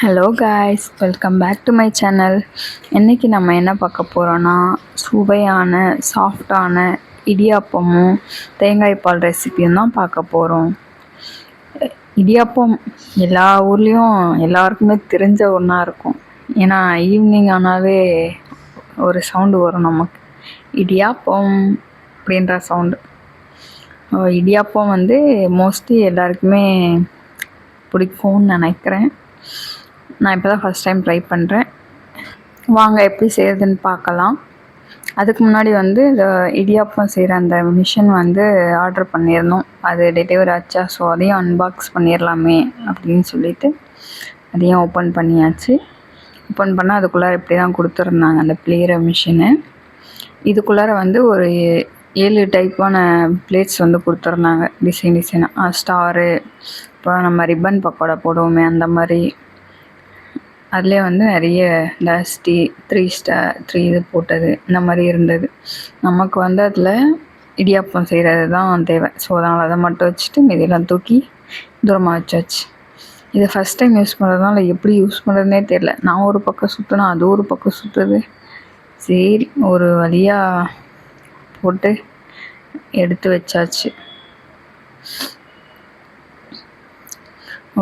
Hello guys, welcome back to my channel. இன்றைக்கி நம்ம என்ன பார்க்க போகிறோன்னா, சுவையான சாஃப்டான இடியாப்பமும் தேங்காய் பால் ரெசிபியும் தான் பார்க்க போகிறோம். இடியாப்பம் எல்லா ஊர்லேயும் எல்லாருக்குமே தெரிஞ்ச ஒன்றா இருக்கும். ஏன்னா ஈவினிங் ஆனாலே ஒரு சவுண்டு வரும் நமக்கு, இடியாப்பம் அப்படின்ற சவுண்டு. இடியாப்பம் வந்து மோஸ்ட்லி எல்லாருக்குமே பிடிக்கும்னு நினைக்கிறேன். நான் இப்போ தான் ஃபஸ்ட் டைம் ட்ரை பண்ணுறேன். வாங்க எப்படி செய்கிறதுன்னு பார்க்கலாம். அதுக்கு முன்னாடி வந்து இந்த இடியாப்பம் செய்கிற அந்த மிஷின் வந்து ஆர்டர் பண்ணியிருந்தோம். அது டெலிவரி ஆச்சா, ஸோ அதையும் அன்பாக்ஸ் பண்ணிடலாமே அப்படின்னு சொல்லிட்டு அதையும் ஓப்பன் பண்ணியாச்சு. ஓப்பன் பண்ணால் அதுக்குள்ளார இப்படி தான் கொடுத்துருந்தாங்க அந்த பிளேயர் மிஷினு. இதுக்குள்ளார வந்து ஒரு 7 டைப்பான பிளேட்ஸ் வந்து கொடுத்துருந்தாங்க, டிசைனாக ஸ்டாரு, அப்புறம் நம்ம ரிப்பன் பக்கோடா போடுவோமே அந்த மாதிரி. அதிலே வந்து நிறைய டாஸ்டி 3 இது போட்டது இந்த மாதிரி இருந்தது. நமக்கு வந்து அதில் இடியாப்பம் செய்கிறது தான் தேவை. ஸோ அதனால் அதை மட்டும் வச்சுட்டு மீதியெல்லாம் தூக்கி தூரமாக வச்சாச்சு. இதை ஃபஸ்ட் டைம் யூஸ் பண்ணுறதுனால எப்படி யூஸ் பண்ணுறதுனே தெரில. நான் ஒரு பக்கம் சுற்றினா அது ஒரு பக்கம் சுற்றுது. சரி, ஒரு வழியாக போட்டு எடுத்து வச்சாச்சு.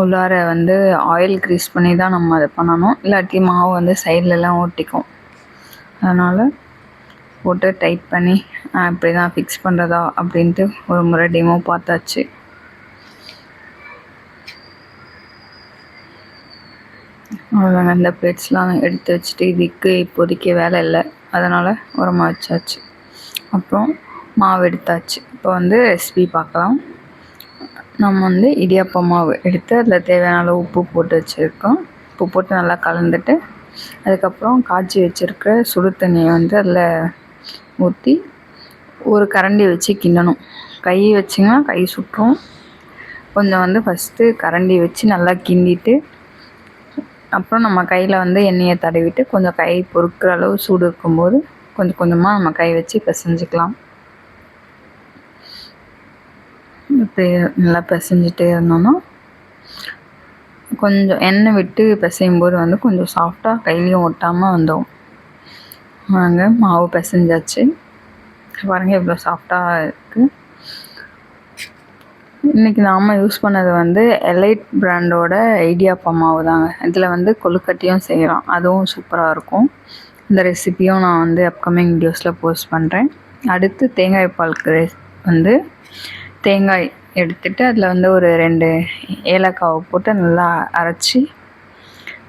உள்ளார வந்து ஆயில் க்ரீஸ் பண்ணி தான் நம்ம அதை பண்ணணும், இல்லாட்டி மாவு வந்து சைட்லலாம் ஒட்டிக்கும். அதனால் போட்டு டைட் பண்ணி இப்படி தான் ஃபிக்ஸ் பண்ணுறதா அப்படின்ட்டு ஒரு முறை டெமோ பார்த்தாச்சு. அவ்வளோதாங்க, இந்த பிளேட்ஸ்லாம் எடுத்து வச்சுட்டு இதுக்கு இப்போதைக்கு வேலை இல்லை, அதனால் உரமாக வச்சாச்சு. அப்புறம் மாவு எடுத்தாச்சு. இப்போ வந்து ரெசிபி பார்க்கலாம். நம்ம வந்து இடியாப்ப மாவு எடுத்து அதில் தேவையான அளவு உப்பு போட்டு வச்சுருக்கோம். உப்பு போட்டு நல்லா கலந்துட்டு அதுக்கப்புறம் காய்ச்சி வச்சுருக்க சுடு தண்ணியை வந்து அதில் ஊற்றி ஒரு கரண்டி வச்சு கிண்டணும். கை வச்சிங்கன்னா கை சுற்றும். கொஞ்சம் வந்து ஃபஸ்ட்டு கரண்டி வச்சு நல்லா கிண்டிட்டு அப்புறம் நம்ம கையில் வந்து எண்ணெயை தடவிட்டு கொஞ்சம் கை பொறுக்கிற அளவு சூடு இருக்கும்போது கொஞ்சம் கொஞ்சமாக நம்ம கை வச்சு பிசைஞ்சிக்கலாம். இப்படி நல்லா பிசைஞ்சிட்டே இருந்தோன்னா கொஞ்சம் எண்ணெய் விட்டு பிசையும் போது வந்து கொஞ்சம் சாஃப்டாக கையிலையும் ஒட்டாமல் வந்துடும். வாங்க, மாவு பிசைஞ்சாச்சு. பாருங்கள் இவ்வளோ சாஃப்டாக இருக்குது. இன்றைக்கி நாம் யூஸ் பண்ணது வந்து எலைட் பிராண்டோட இடியாப்ப மாவு தாங்க. இதில் வந்து கொழுக்கட்டையும் செய்கிறோம், அதுவும் சூப்பராக இருக்கும். இந்த ரெசிப்பியும் நான் வந்து அப்கமிங் வீடியோஸில் போஸ்ட் பண்ணுறேன். அடுத்து தேங்காய் பாலுக்கு வந்து தேங்காய் எடுத்துகிட்டு அதில் வந்து ஒரு 2 ஏலக்காவை போட்டு நல்லா அரைச்சி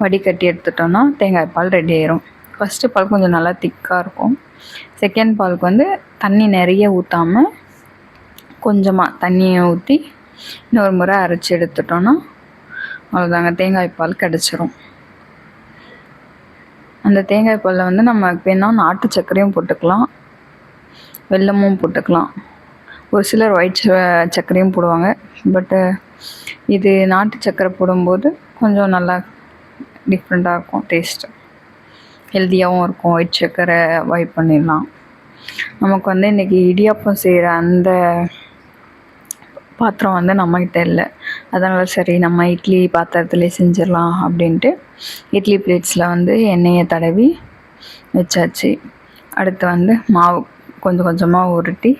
வடிகட்டி எடுத்துட்டோன்னா தேங்காய் பால் ரெடி ஆயிரும். ஃபஸ்ட்டு பால் கொஞ்சம் நல்லா திக்காக இருக்கும். செகண்ட் பாலுக்கு வந்து தண்ணி நிறைய ஊற்றாமல் கொஞ்சமாக தண்ணியை ஊற்றி இன்னொரு முறை அரைச்சி எடுத்துட்டோன்னா அவ்வளோதாங்க, தேங்காய் பால் கிடச்சிரும். அந்த தேங்காய் பாலில் வந்து நம்ம வேணால் நாட்டு சர்க்கரையும் போட்டுக்கலாம், வெல்லமும் போட்டுக்கலாம். ஒரு சிலர் ஒயிட் சர்க்கரையும் போடுவாங்க. பட்டு இது நாட்டு சர்க்கரை போடும்போது கொஞ்சம் நல்லா டிஃப்ரெண்ட்டாக இருக்கும், டேஸ்ட்டு ஹெல்த்தியாகவும் இருக்கும். ஒயிட் சர்க்கரை அவாய்ட் பண்ணிடலாம். நமக்கு வந்து இன்றைக்கி இடியாப்பம் செய்கிற அந்த பாத்திரம் வந்து நம்மக்கிட்ட இல்லை. அதனால் சரி நம்ம இட்லி பாத்திரத்துலேயே செஞ்சிடலாம் அப்படின்ட்டு இட்லி பிளேட்ஸில் வந்து எண்ணெயை தடவி வச்சாச்சு. அடுத்து வந்து மாவு கொஞ்சம் கொஞ்சமாக உருட்டி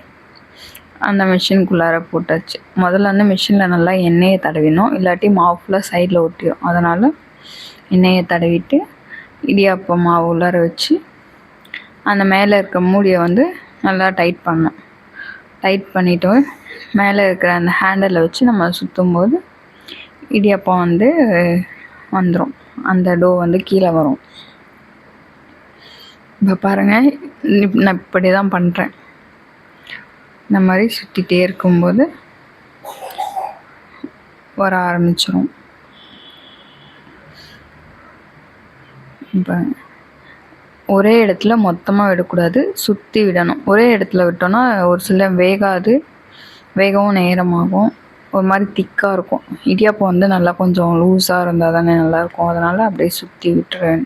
அந்த மிஷினுக்குள்ளார போட்டாச்சு. முதல்ல வந்து மிஷினில் நல்லா எண்ணெயை தடவினோம், இல்லாட்டி மாவு ஃபுல்லாக சைடில் ஒட்டிடும். அதனால் எண்ணெயை தடவிட்டு இடியாப்ப மாவு உள்ளார வச்சு அந்த மேலே இருக்க மூடியை வந்து நல்லா டைட் பண்ணோம். டைட் பண்ணிவிட்டு மேலே இருக்கிற அந்த ஹேண்டலை வச்சு நம்ம சுற்றும் போது இடியாப்பம் வந்து வந்துடும், அந்த டோ வந்து கீழே வரும். இப்போ பாருங்கள், நான் இப்படி தான் பண்ணுறேன். இந்த மாதிரி சுற்றிட்டே இருக்கும்போது வர ஆரம்பிச்சிடும். இப்போ ஒரே இடத்துல மொத்தமாக விடக்கூடாது, சுற்றி விடணும். ஒரே இடத்துல விட்டோன்னா ஒரு சில வேகவும் நேரமாகும், ஒரு மாதிரி திக்காக இருக்கும். இடியாப்பம் வந்து நல்லா கொஞ்சம் லூஸாக இருந்தால் தானே நல்லாயிருக்கும். அதனால் அப்படியே சுற்றி விட்டுருவேன்.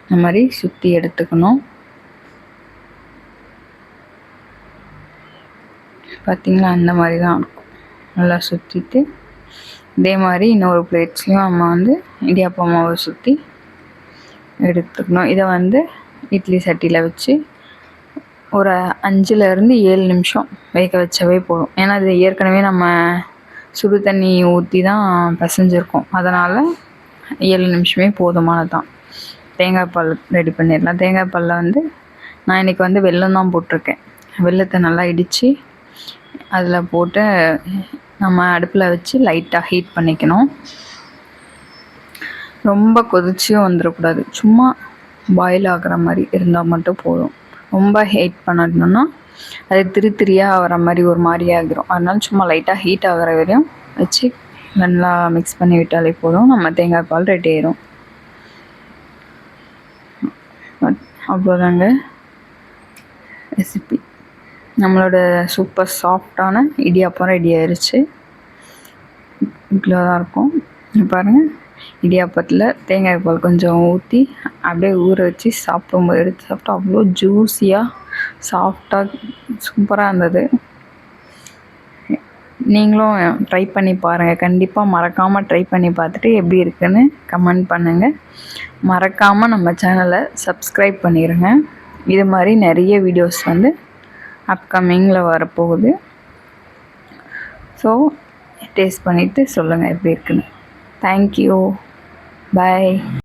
இந்த மாதிரி சுற்றி எடுத்துக்கணும். பார்த்திங்களா, அந்த மாதிரி தான் இருக்கும். நல்லா சுற்றிட்டு இதே மாதிரி இன்னொரு பிளேட்ஸ்லையும் நம்ம வந்து இடியாப்பம் மாவை சுற்றி எடுத்துக்கணும். இதை வந்து இட்லி சட்டியில் வச்சு ஒரு 5லேருந்து 7 நிமிஷம் வேக வச்சாவே போதும். ஏன்னா அது ஏற்கனவே நம்ம சுடு தண்ணி ஊற்றி தான் பிசைஞ்சிருக்கோம். அதனால் 7 நிமிஷமே போதுமானது தான். தேங்காய் பால் ரெடி பண்ணிடலாம். தேங்காய் பாலில் வந்து நான் இன்றைக்கி வந்து வெல்லம் தான் போட்டிருக்கேன். வெல்லத்தை நல்லா இடித்து அதில் போட்டு நம்ம அடுப்பில் வச்சு லைட்டாக ஹீட் பண்ணிக்கணும். ரொம்ப கொதிச்சும் வந்துடக்கூடாது, சும்மா பாயில் ஆகிற மாதிரி இருந்தால் மட்டும் போதும். ரொம்ப ஹீட் பண்ணணும்னா அது திரியாக ஆகிற மாதிரி ஒரு மாதிரி ஆகிரும். அதனால சும்மா லைட்டாக ஹீட் ஆகிற வரையும் வச்சு நல்லா மிக்ஸ் பண்ணி விட்டாலே போதும். நம்ம தேங்காய் பால் ரெடி ஆயிரும். அவ்வளோதாங்க ரெசிபி. நம்மளோட சூப்பர் சாஃப்டான இடியாப்பம் ரெடி ஆயிடுச்சு. இவ்வளோ தான் இருக்கும். பாருங்கள், இடியாப்பத்தில் தேங்காய் பால் கொஞ்சம் ஊற்றி அப்படியே ஊற வச்சு சாப்பிடும்போது எடுத்து சாப்பிட்டா அவ்வளோ ஜூஸியாக சாஃப்டாக சூப்பராக இருந்தது. நீங்களும் ட்ரை பண்ணி பாருங்கள். கண்டிப்பாக மறக்காமல் ட்ரை பண்ணி பார்த்துட்டு எப்படி இருக்குன்னு கமெண்ட் பண்ணுங்கள். மறக்காமல் நம்ம சேனலை சப்ஸ்கிரைப் பண்ணிடுங்க. இது மாதிரி நிறைய வீடியோஸ் வந்து அப்கமிங்கில் வரப்போகுது. ஸோ டேஸ்ட் பண்ணிவிட்டு சொல்லுங்கள் எப்படி இருக்குன்னு. தேங்க்யூ. பாய்.